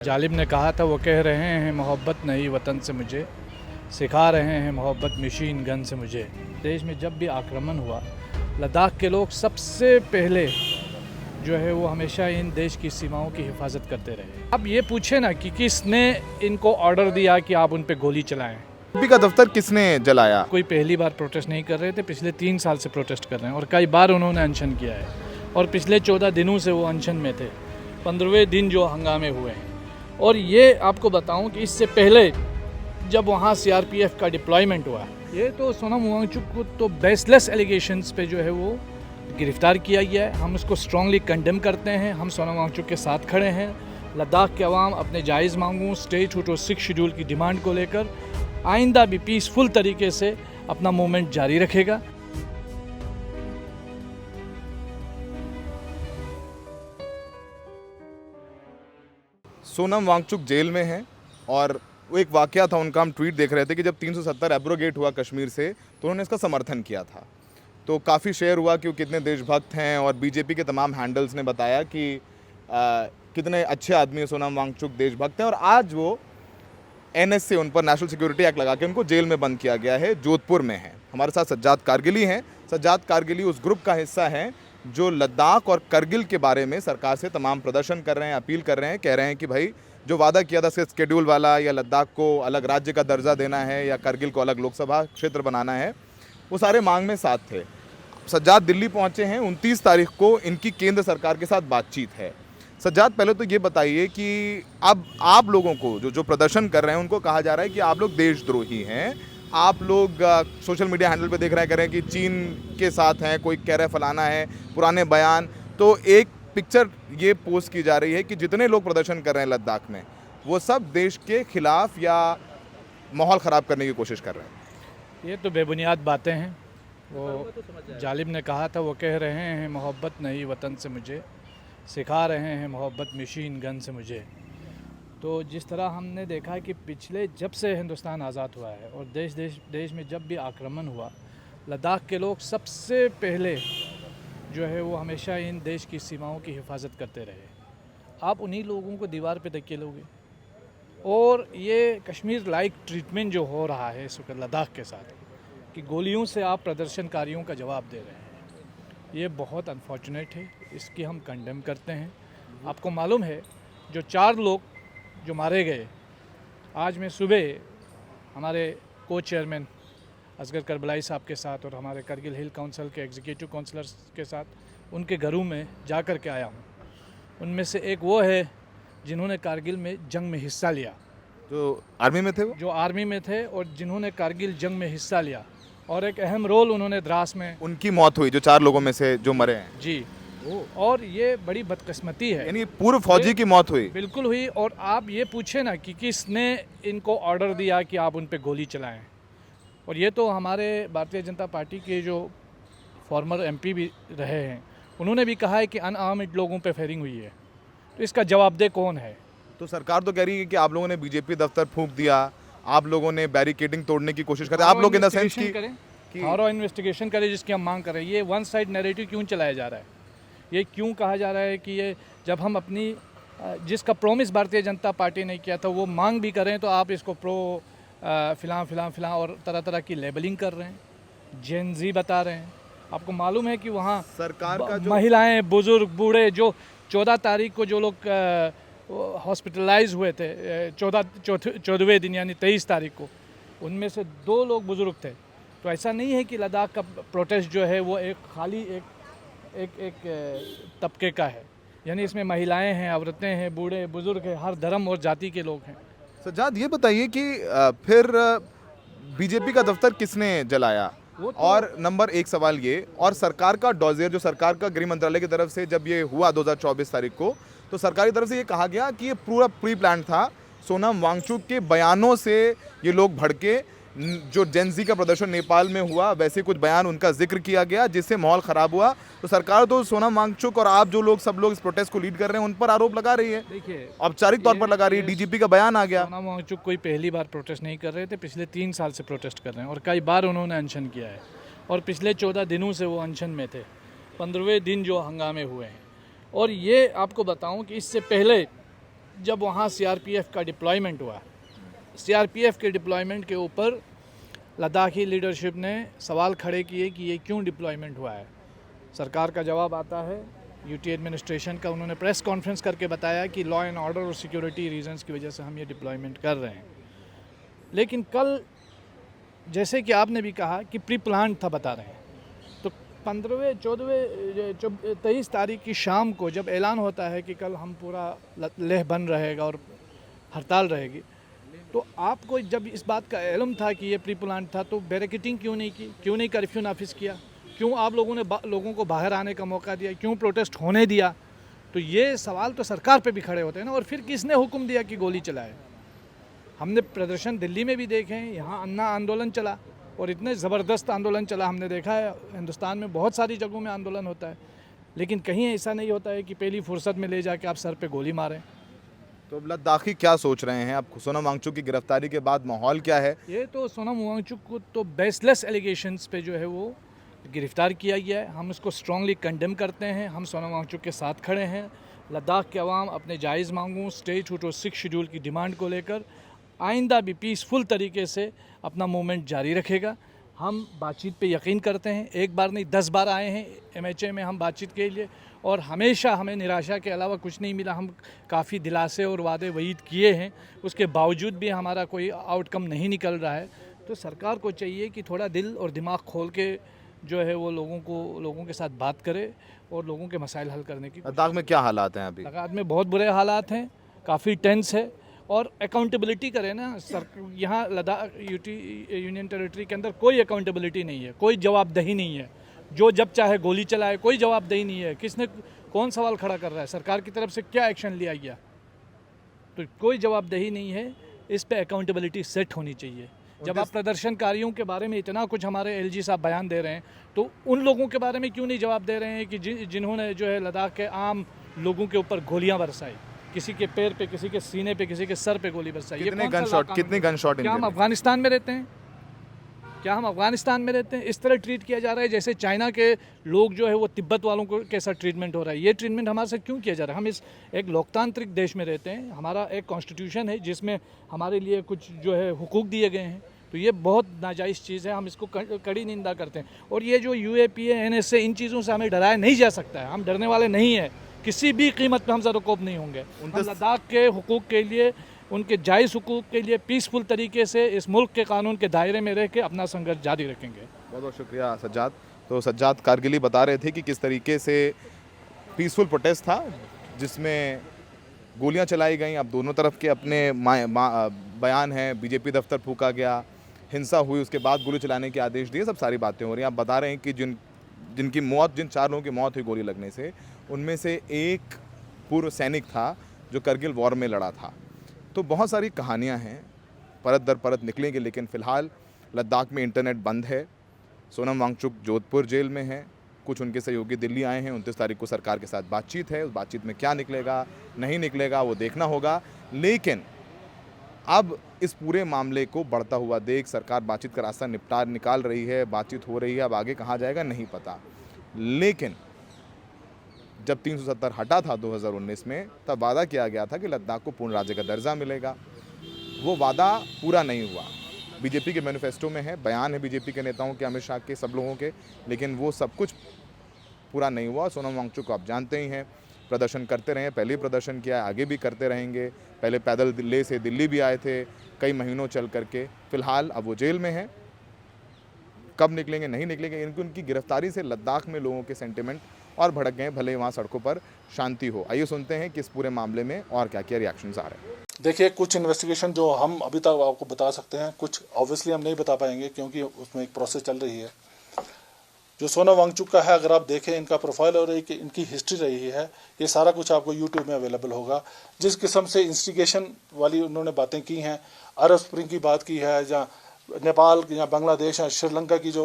जालिम ने कहा था वो कह रहे हैं मोहब्बत नहीं वतन से मुझे, सिखा रहे हैं मोहब्बत मशीन गन से मुझे। देश में जब भी आक्रमण हुआ, लद्दाख के लोग सबसे पहले जो है वो हमेशा इन देश की सीमाओं की हिफाजत करते रहे। अब ये पूछे ना कि किसने इनको ऑर्डर दिया कि आप उन पे गोली चलाएं। बीजेपी का दफ्तर किसने जलाया? कोई पहली बार प्रोटेस्ट नहीं कर रहे थे, पिछले 3 साल से प्रोटेस्ट कर रहे हैं और कई बार उन्होंने अनशन किया है और पिछले 14 दिनों से वो अनशन में थे। 15वें दिन जो हंगामे हुए हैं। और ये आपको बताऊं कि इससे पहले जब वहाँ सीआरपीएफ का डिप्लॉयमेंट हुआ, ये तो सोनम वांगचुक को तो बेसलेस एलिगेशंस पे जो है वो गिरफ्तार किया गया है। हम उसको स्ट्रांगली कंडेम करते हैं। हम सोनम वांगचुक के साथ खड़े हैं। लद्दाख के अवाम अपने जायज़ मांगों, स्टेट हुड और 6 शेड्यूल की डिमांड को लेकर आइंदा भी पीसफुल तरीके से अपना मूवमेंट जारी रखेगा। सोनम वांगचुक जेल में हैं और वो एक वाकया था, उनका हम ट्वीट देख रहे थे कि जब 370 एब्रोगेट हुआ कश्मीर से तो उन्होंने इसका समर्थन किया था। तो काफ़ी शेयर हुआ कि वो कितने देशभक्त हैं और बीजेपी के तमाम हैंडल्स ने बताया कि कितने अच्छे आदमी सोनम वांगचुक देशभक्त हैं। और आज वो एनएसए, उन पर नेशनल सिक्योरिटी एक्ट लगा के उनको जेल में बंद किया गया है, जोधपुर में है। हमारे साथ सज्जाद कारगिली हैं। सज्जाद कारगिली उस ग्रुप का हिस्सा हैं जो लद्दाख और करगिल के बारे में सरकार से तमाम प्रदर्शन कर रहे हैं, अपील कर रहे हैं, कह रहे हैं कि भाई जो वादा किया था शेड्यूल वाला, या लद्दाख को अलग राज्य का दर्जा देना है, या करगिल को अलग लोकसभा क्षेत्र बनाना है, वो सारे मांग में साथ थे। सज्जाद दिल्ली पहुंचे हैं। 29 तारीख को इनकी केंद्र सरकार के साथ बातचीत है। सज्जाद, पहले तो ये बताइए कि अब आप लोगों को जो प्रदर्शन कर रहे हैं उनको कहा जा रहा है कि आप लोग देशद्रोही हैं। आप लोग सोशल मीडिया हैंडल पे देख रहे हैं, कह रहे हैं कि चीन के साथ हैं, कोई कह रहा है फलाना है, पुराने बयान। तो एक पिक्चर ये पोस्ट की जा रही है कि जितने लोग प्रदर्शन कर रहे हैं लद्दाख में, वो सब देश के खिलाफ या माहौल ख़राब करने की कोशिश कर रहे हैं। ये तो बेबुनियाद बातें हैं। वो जालिम ने कहा था वो कह रहे हैं मोहब्बत नहीं वतन से मुझे, सिखा रहे हैं मोहब्बत मशीन गन से मुझे। तो जिस तरह हमने देखा है कि पिछले जब से हिंदुस्तान आज़ाद हुआ है और देश में जब भी आक्रमण हुआ, लद्दाख के लोग सबसे पहले जो है वो हमेशा इन देश की सीमाओं की हिफाजत करते रहे। आप उन्हीं लोगों को दीवार पे धकेलोगे। और ये कश्मीर लाइक ट्रीटमेंट जो हो रहा है इस वक्त लद्दाख के साथ, कि गोलियों से आप प्रदर्शनकारियों का जवाब दे रहे हैं, ये बहुत अनफॉर्चुनेट है। इसकी हम कंडेम करते हैं। आपको मालूम है जो 4 लोग जो मारे गए, आज मैं सुबह हमारे को चेयरमैन असगर करबलाई साहब के साथ और हमारे करगिल हिल काउंसिल के एग्जीक्यूटिव काउंसलर्स के साथ उनके घरों में जा कर के आया हूँ। उनमें से एक वो है जिन्होंने कारगिल में जंग में हिस्सा लिया, जो आर्मी में थे, वो जो आर्मी में थे और जिन्होंने कारगिल जंग में हिस्सा लिया, और एक अहम रोल उन्होंने द्रास में, उनकी मौत हुई, जो 4 लोगों में से जो मरे हैं जी। और ये बड़ी बदकिस्मती है, यानी पूर्व फौजी की मौत हुई। बिल्कुल हुई। और आप ये पूछे ना कि किसने इनको ऑर्डर दिया कि आप उन पे गोली चलाएं। और ये तो हमारे भारतीय जनता पार्टी के जो फॉर्मर एमपी भी रहे हैं, उन्होंने भी कहा है कि अनआर्म्ड लोगों पे फायरिंग हुई है। तो इसका जवाबदेह कौन है? तो सरकार तो कह रही है कि आप लोगों ने बीजेपी दफ्तर फूंक दिया, आप लोगों ने बैरिकेडिंग तोड़ने की कोशिश कर, आप लोग इन द सेंस की थॉरो इन्वेस्टिगेशन करें जिसकी हम मांग कर रहे हैं। ये वन साइड नैरेटिव क्यों चलाया जा रहा है? ये क्यों कहा जा रहा है कि ये जब हम अपनी जिसका प्रॉमिस भारतीय जनता पार्टी ने किया था वो मांग भी करें, तो आप इसको प्रो फिलां और तरह तरह की लेबलिंग कर रहे हैं, जेनजी बता रहे हैं। आपको मालूम है कि वहाँ सरकार का जो महिलाएं, बुजुर्ग, बूढ़े, जो 14 तारीख को जो लोग हॉस्पिटलाइज हुए थे 14वें दिन यानी 23 तारीख को, उनमें से 2 लोग बुजुर्ग थे। तो ऐसा नहीं है कि लद्दाख का प्रोटेस्ट जो है वो एक खाली एक तबके का है। यानी इसमें महिलाएं हैं, औरतें हैं, बूढ़े बुजुर्ग हैं, हर धर्म और जाति के लोग हैं। सज्जाद, ये बताइए कि फिर बीजेपी का दफ्तर किसने जलाया? तो और नंबर 1 सवाल ये, और सरकार का डॉजियर जो सरकार का गृह मंत्रालय की तरफ से जब ये हुआ 2024 तारीख को, तो सरकारी तरफ से ये कहा गया कि ये पूरा प्री प्लान था। सोनम वांगचुक के बयानों से ये लोग भड़के, जो जेनजी का प्रदर्शन नेपाल में हुआ वैसे कुछ बयान उनका जिक्र किया गया जिससे माहौल ख़राब हुआ। तो सरकार तो सोनम वांगचुक और आप जो लोग सब लोग इस प्रोटेस्ट को लीड कर रहे हैं उन पर आरोप लगा रही है, देखिए औपचारिक तौर पर लगा रही है। डीजीपी का बयान आ गया। सोनम वांगचुक कोई पहली बार प्रोटेस्ट नहीं कर रहे थे, पिछले 3 साल से प्रोटेस्ट कर रहे हैं और कई बार उन्होंने अनशन किया है और पिछले 14 दिनों से वो अनशन में थे। 15वें दिन जो हंगामे हुए हैं। और ये आपको बताऊं कि इससे पहले जब वहाँ सीआरपीएफ का डिप्लॉयमेंट हुआ, सीआरपीएफ के डिप्लॉयमेंट के ऊपर लद्दाखी लीडरशिप ने सवाल खड़े किए कि ये क्यों डिप्लॉयमेंट हुआ है। सरकार का जवाब आता है यूटी एडमिनिस्ट्रेशन का, उन्होंने प्रेस कॉन्फ्रेंस करके बताया कि लॉ एंड ऑर्डर और सिक्योरिटी रीजंस की वजह से हम ये डिप्लॉयमेंट कर रहे हैं। लेकिन कल जैसे कि आपने भी कहा कि प्री प्लान था बता रहे हैं, तो 15वें 14वें 23 तारीख की शाम को जब ऐलान होता है कि कल हम पूरा लेह बंद रहेगा और हड़ताल रहेगी, तो आपको जब इस बात का इल्म था कि ये प्री प्लान था तो बैरिकेडिंग क्यों नहीं की, क्यों नहीं कर्फ्यू नाफिज किया, क्यों आप लोगों ने लोगों को बाहर आने का मौका दिया, क्यों प्रोटेस्ट होने दिया? तो ये सवाल तो सरकार पे भी खड़े होते हैं ना। और फिर किसने हुक्म दिया कि गोली चलाए? हमने प्रदर्शन दिल्ली में भी देखे हैं, यहाँ अन्ना आंदोलन चला और इतने ज़बरदस्त आंदोलन चला, हमने देखा है हिंदुस्तान में बहुत सारी जगहों में आंदोलन होता है, लेकिन कहीं ऐसा नहीं होता है कि पहली फुर्सत में ले जाके आप सर पे गोली मारें। तो अब लद्दाखी क्या सोच रहे हैं? अब सोनम वांगचुक की गिरफ्तारी के बाद माहौल क्या है? ये तो सोनम वांगचुक को तो बेसलेस एलिगेशंस पे जो है वो गिरफ्तार किया गया है। हम इसको स्ट्रांगली कंडेम करते हैं। हम सोनम वांगचुक के साथ खड़े हैं। लद्दाख के अवाम अपने जायज़ मांगों स्टेट 226 शेड्यूल की डिमांड को लेकर आइंदा भी पीसफुल तरीके से अपना मूवमेंट जारी रखेगा। हम बातचीत पे यकीन करते हैं, एक बार नहीं 10 बार आए हैं एमएचए में हम बातचीत के लिए और हमेशा हमें निराशा के अलावा कुछ नहीं मिला। हम काफ़ी दिलासे और वादे वईद किए हैं, उसके बावजूद भी हमारा कोई आउटकम नहीं निकल रहा है। तो सरकार को चाहिए कि थोड़ा दिल और दिमाग खोल के जो है वो लोगों के साथ बात करे और लोगों के मसाइल हल करने की। लद्दाख में क्या हालात हैं अभी? लद्दाख में बहुत बुरे हालात हैं, काफ़ी टेंस है और अकाउंटेबिलिटी करें ना सर। यहाँ लद्दाख यूनियन टेरिटरी के अंदर कोई अकाउंटेबिलिटी नहीं है, कोई जवाबदेही नहीं है। जो जब चाहे गोली चलाए, कोई जवाबदेही नहीं है। किसने कौन सवाल खड़ा कर रहा है? सरकार की तरफ से क्या एक्शन लिया गया? तो कोई जवाबदेही नहीं है। इस पे अकाउंटेबिलिटी सेट होनी चाहिए। जब आप प्रदर्शनकारियों के बारे में इतना कुछ हमारे एलजी साहब बयान दे रहे हैं, तो उन लोगों के बारे में क्यों नहीं जवाब दे रहे हैं कि जिन्होंने जो है लद्दाख के आम लोगों के ऊपर गोलियां बरसाई, किसी के पैर पे, किसी के सीने पे, किसी के सर पे गोली बरसाई। कितने गन शॉट? क्या हम अफगानिस्तान में रहते हैं? क्या हम अफगानिस्तान में रहते हैं? इस तरह ट्रीट किया जा रहा है जैसे चाइना के लोग जो है वो तिब्बत वालों को कैसा ट्रीटमेंट हो रहा है। ये ट्रीटमेंट हमारे साथ क्यों किया जा रहा है? हम इस एक लोकतांत्रिक देश में रहते हैं, हमारा एक कॉन्स्टिट्यूशन है जिसमें हमारे लिए कुछ जो है हुकूक दिए गए हैं। तो ये बहुत नाजायज़ चीज़ है, हम इसको कड़ी निंदा करते हैं। और ये जो यूएपीए एनएसए इन चीज़ों से हमें डराया नहीं जा सकता है। हम डरने वाले नहीं हैं, किसी भी कीमत पर हम ज़रकोब नहीं होंगे। हम लद्दाख के हुकूक के लिए, उनके जायज़ हुकूक के लिए पीसफुल तरीके से इस मुल्क के कानून के दायरे में रह के अपना संघर्ष जारी रखेंगे। बहुत बहुत शुक्रिया सज्जाद। तो सज्जाद कारगिली बता रहे थे कि किस तरीके से पीसफुल प्रोटेस्ट था जिसमें गोलियां चलाई गई। अब दोनों तरफ के अपने बयान हैं, बीजेपी दफ्तर फूका गया, हिंसा हुई, उसके बाद गोली चलाने के आदेश दिए, सब सारी बातें हो रही हैं। आप बता रहे हैं कि जिन 4 लोगों की मौत हुई गोली लगने से, उनमें से एक पूर्व सैनिक था जो करगिल वॉर में लड़ा था। तो बहुत सारी कहानियां हैं, परत दर परत निकलेंगे, लेकिन फ़िलहाल लद्दाख में इंटरनेट बंद है। सोनम वांगचुक जोधपुर जेल में हैं, कुछ उनके सहयोगी दिल्ली आए हैं। 29 तारीख को सरकार के साथ बातचीत है, उस बातचीत में क्या निकलेगा नहीं निकलेगा वो देखना होगा। लेकिन अब इस पूरे मामले को बढ़ता हुआ देख सरकार बातचीत का रास्ता निकाल रही है, बातचीत हो रही है। अब आगे कहाँ जाएगा नहीं पता। लेकिन जब 370 हटा था 2019 में, तब वादा किया गया था कि लद्दाख को पूर्ण राज्य का दर्जा मिलेगा। वो वादा पूरा नहीं हुआ। बीजेपी के मैनिफेस्टो में है, बयान है बीजेपी के नेताओं के, अमित शाह के, सब लोगों के, लेकिन वो सब कुछ पूरा नहीं हुआ। सोनम वांगचुक को आप जानते ही हैं, प्रदर्शन करते रहे, पहले भी प्रदर्शन किया है, आगे भी करते रहेंगे। पहले पैदल दिल्ली से दिल्ली भी आए थे कई महीनों चल करके। फ़िलहाल अब वो जेल में हैं, कब निकलेंगे नहीं निकलेंगे। उनकी गिरफ्तारी से लद्दाख में लोगों के सेंटिमेंट और भड़क गए, भले वहाँ सड़कों पर शांति हो। आइए सुनते हैं कि इस पूरे मामले में और क्या क्या रिएक्शंस आ रहे हैं। देखिए, कुछ इन्वेस्टिगेशन जो हम अभी तक आपको बता सकते हैं, कुछ ऑब्वियसली हम नहीं बता पाएंगे क्योंकि उसमें एक प्रोसेस चल रही है। जो सोनम वांगचुक का है, अगर आप देखें इनका प्रोफाइल और एक इनकी हिस्ट्री रही है, ये सारा कुछ आपको यूट्यूब में अवेलेबल होगा। जिस किस्म से इंस्टिगेशन वाली उन्होंने बातें की हैं, अरब स्प्रिंग की बात की है, या नेपाल या बांग्लादेश या श्रीलंका की जो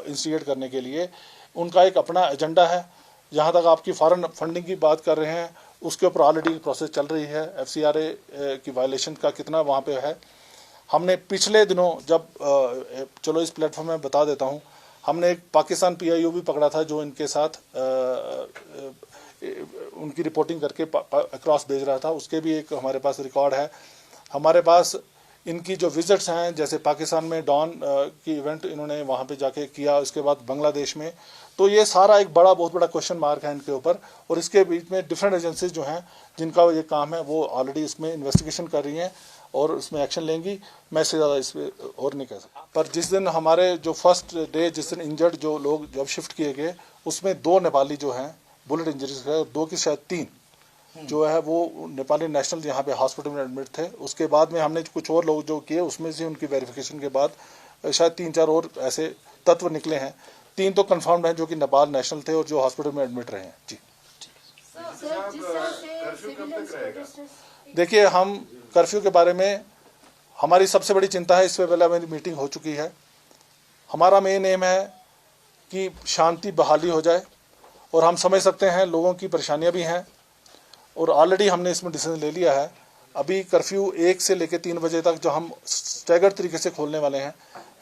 इंस्टिगेट करने के लिए उनका एक अपना एजेंडा है। जहाँ तक आपकी फॉरेन फंडिंग की बात कर रहे हैं, उसके ऊपर ऑलरेडी प्रोसेस चल रही है। FCRA की वायलेशन का कितना वहाँ पे है। हमने पिछले दिनों जब चलो इस प्लेटफॉर्म में बता देता हूँ, हमने एक पाकिस्तान PIO भी पकड़ा था जो इनके साथ उनकी रिपोर्टिंग करके अक्रॉस भेज रहा था, उसके भी एक हमारे पास रिकॉर्ड है। हमारे पास इनकी जो विजिट्स हैं, जैसे पाकिस्तान में डॉन की इवेंट इन्होंने वहाँ पे जाके किया, उसके बाद बांग्लादेश में, तो ये सारा एक बहुत बड़ा क्वेश्चन मार्क है इनके ऊपर। और इसके बीच में डिफरेंट एजेंसीज जो हैं जिनका ये काम है वो ऑलरेडी इसमें इन्वेस्टिगेशन कर रही हैं और उसमें एक्शन लेंगी। मैं इससे ज़्यादा इस पर और नहीं कह सकता। पर जिस दिन हमारे जो फर्स्ट डे जिस दिन इंजर्ड जो लोग जब शिफ्ट किए गए, उसमें 2 नेपाली जो हैं बुलेट इंजरीज है, 2 की शायद 3 जो है वो नेपाली नेशनल यहाँ पे हॉस्पिटल में एडमिट थे। उसके बाद में हमने कुछ और लोग जो किए, उसमें से उनकी वेरिफिकेशन के बाद शायद 3-4 और ऐसे तत्व निकले हैं। 3 तो कंफर्म्ड हैं जो कि नेपाल नेशनल थे और जो हॉस्पिटल में एडमिट रहे हैं। जी देखिए, हम कर्फ्यू के बारे में हमारी सबसे बड़ी चिंता है, इससे पहले हमारी मीटिंग हो चुकी है। हमारा मेन एम है कि शांति बहाली हो जाए और हम समझ सकते हैं लोगों की परेशानियां भी हैं और ऑलरेडी हमने इसमें डिसीजन ले लिया है। अभी कर्फ्यू 1 से लेकर 3 बजे तक जो हम स्टैगर्ड तरीके से खोलने वाले हैं,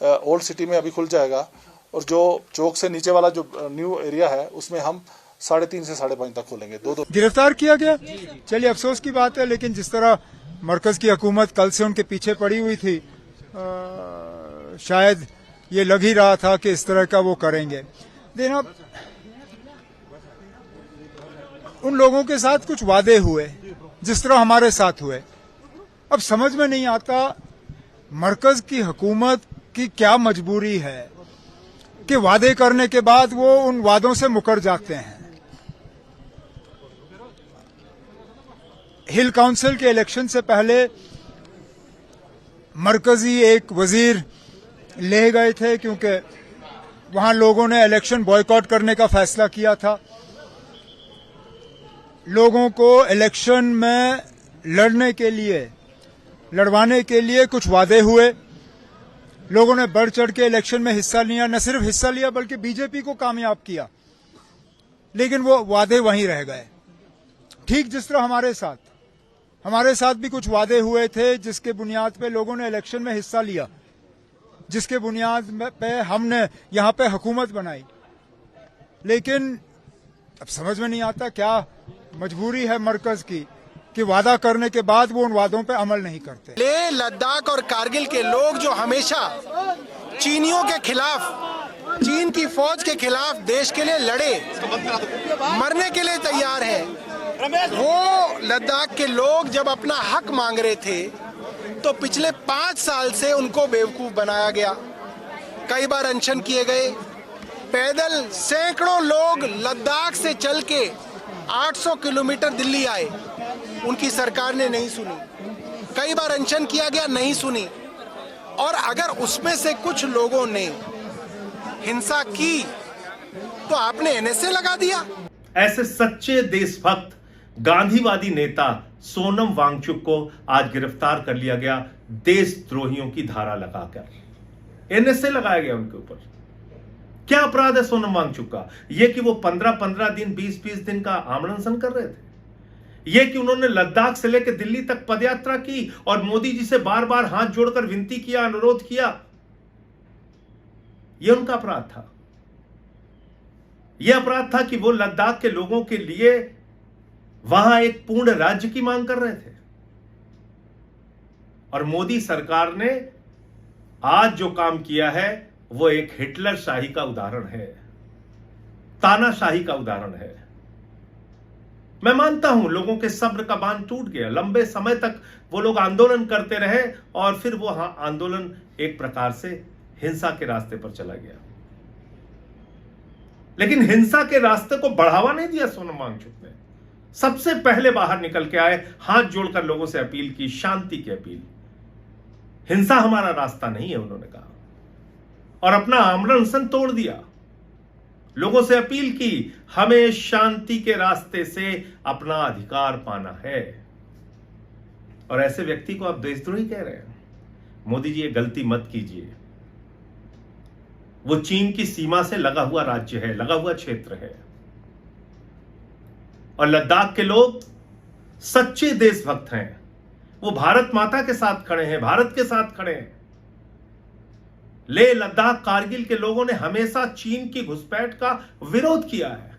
ओल्ड सिटी में अभी खुल जाएगा और जो चौक से नीचे वाला जो न्यू एरिया है उसमें हम 3:30 से 5:30 तक खोलेंगे। 2 गिरफ्तार किया गया। चलिए, अफसोस की बात है, लेकिन जिस तरह मरकज की हुकूमत कल से उनके पीछे पड़ी हुई थी, शायद ये लग ही रहा था कि इस तरह का वो करेंगे। लेकिन अब उन लोगों के साथ कुछ वादे हुए जिस तरह हमारे साथ हुए। अब समझ में नहीं आता मरकज की हुकूमत की क्या मजबूरी है कि वादे करने के बाद वो उन वादों से मुकर जाते हैं। हिल काउंसिल के इलेक्शन से पहले मरकजी एक वजीर ले गए थे क्योंकि वहां लोगों ने इलेक्शन बॉयकॉट करने का फैसला किया था। लोगों को इलेक्शन में लड़वाने के लिए कुछ वादे हुए। लोगों ने बढ़ चढ़ के इलेक्शन में हिस्सा लिया, न सिर्फ हिस्सा लिया बल्कि बीजेपी को कामयाब किया, लेकिन वो वादे वहीं रह गए। ठीक जिस तरह हमारे साथ भी कुछ वादे हुए थे जिसके बुनियाद पे लोगों ने इलेक्शन में हिस्सा लिया, जिसके बुनियाद पे हमने यहां पे हुकूमत बनाई। लेकिन अब समझ में नहीं आता क्या मजबूरी है मरकज की कि वादा करने के बाद वो उन वादों पे अमल नहीं करते। लेह, लद्दाख और कारगिल के लोग जो हमेशा चीनियों के खिलाफ, चीन की फौज के खिलाफ देश के लिए लड़े, मरने के लिए तैयार हैं, वो लद्दाख के लोग जब अपना हक मांग रहे थे तो पिछले 5 साल से उनको बेवकूफ बनाया गया। कई बार अनशन किए गए, पैदल सैकड़ों लोग लद्दाख से चल के 800 किलोमीटर दिल्ली आए, उनकी सरकार ने नहीं सुनी। कई बार अनशन किया गया, नहीं सुनी। और अगर उसमें से कुछ लोगों ने हिंसा की तो आपने एनएसए लगा दिया। ऐसे सच्चे देशभक्त गांधीवादी नेता सोनम वांगचुक को आज गिरफ्तार कर लिया गया, देशद्रोहियों की धारा लगाकर एनएसए लगाया गया उनके ऊपर। क्या अपराध है सोनम वांगचुक का? यह कि वो 15-15 दिन, 20-20 दिन का आमरण अनशन कर रहे थे। यह कि उन्होंने लद्दाख से लेकर दिल्ली तक पदयात्रा की और मोदी जी से बार बार हाथ जोड़कर विनती किया, अनुरोध किया, यह उनका अपराध था। यह अपराध था कि वो लद्दाख के लोगों के लिए वहां एक पूर्ण राज्य की मांग कर रहे थे। और मोदी सरकार ने आज जो काम किया है वो एक हिटलर शाही का उदाहरण है, तानाशाही का उदाहरण है। मैं मानता हूं लोगों के सब्र का बांध टूट गया, लंबे समय तक वो लोग आंदोलन करते रहे और फिर वो आंदोलन एक प्रकार से हिंसा के रास्ते पर चला गया। लेकिन हिंसा के रास्ते को बढ़ावा नहीं दिया सोनम वांगचुक ने। सबसे पहले बाहर निकल के आए, हाथ जोड़कर लोगों से अपील की, शांति की अपील। हिंसा हमारा रास्ता नहीं है उन्होंने कहा, और अपना आमरण अनशन तोड़ दिया। लोगों से अपील की, हमें शांति के रास्ते से अपना अधिकार पाना है। और ऐसे व्यक्ति को आप देशद्रोही कह रहे हैं। मोदी जी, ये गलती मत कीजिए। वो चीन की सीमा से लगा हुआ राज्य है, लगा हुआ क्षेत्र है, और लद्दाख के लोग सच्चे देशभक्त हैं। वो भारत माता के साथ खड़े हैं, भारत के साथ खड़े हैं। लेह, लद्दाख, कारगिल के लोगों ने हमेशा चीन की घुसपैठ का विरोध किया है।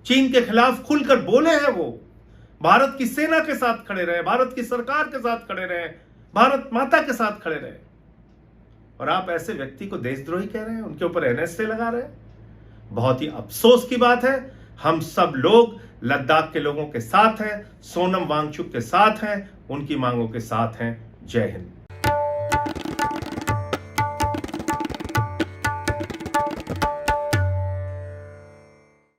चीन के खिलाफ खुलकर बोले हैं, वो भारत की सेना के साथ खड़े रहे, भारत की सरकार के साथ खड़े रहे, भारत माता के साथ खड़े रहे, और आप ऐसे व्यक्ति को देशद्रोही कह रहे हैं, उनके ऊपर एनएसए लगा रहे हैं। बहुत ही अफसोस की बात है। हम सब लोग लद्दाख के लोगों के साथ हैं, सोनम वांगचुक के साथ हैं, उनकी मांगों के साथ हैं। जय हिंद।